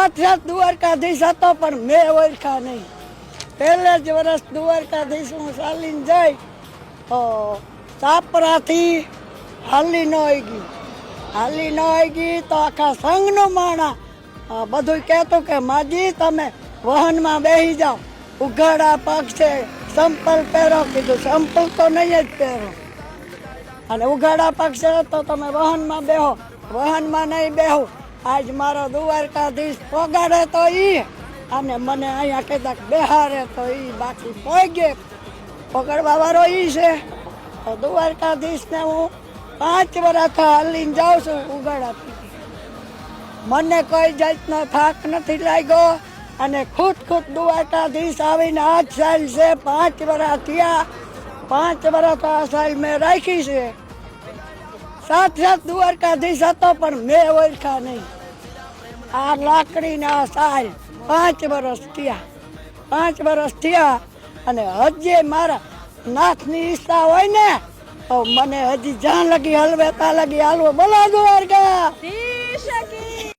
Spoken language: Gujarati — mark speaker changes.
Speaker 1: સાક્ષાત દ્વારકાધીશ હતો પણ મેં ઓળખા નહીં. પહેલે જ વર્ષ દ્વારકાધીશ હું ચાલીને જઈ તો સાપરાથી હાલી ન આવી ગઈ તો આખા સંઘનો માણા બધું કહેતું કે માજી તમે વાહનમાં બેસી જાઓ, ઉઘાડા પગ છે, સંપલ પહેરો. કીધું સંપલ તો નહીં જ પહેરો, અને ઉઘાડા પગ છે તો તમે વાહનમાં બેહો. વાહનમાં નહીં બેહું. આજ મારો દ્વારકાધીશ પોગાડે તો ઈ, અને મને અહીંયા કહેતા બેહારે તો ઈ, બાકી પોગે પકડવા વાળો ઈ છે. તો દ્વારકાધીશને હું 5 વર્ષ હાલીને જાઉં છું ઉઘાડા. મને કોઈ જાતનો થાક નથી લાગ્યો, અને ખુદ દ્વારકાધીશ આવીને 8 સાલ છે, 5 વર્ષ થયા. 5 વર્ષ આ સાલ મેં રાખી છે. સાક્ષાત દ્વારકાધીશ હતો પણ મેં ઓળખા નહીં. આ લાકડીના સાલ 5 વર્ષ થયા. 5 વર્ષ થયા, અને હજી મારા નાથની ઈચ્છા હોય ને તો મને હજી જ્યાં લગી હલવે ત્યાં લગી હાલવો. બોલો દ્વારકા.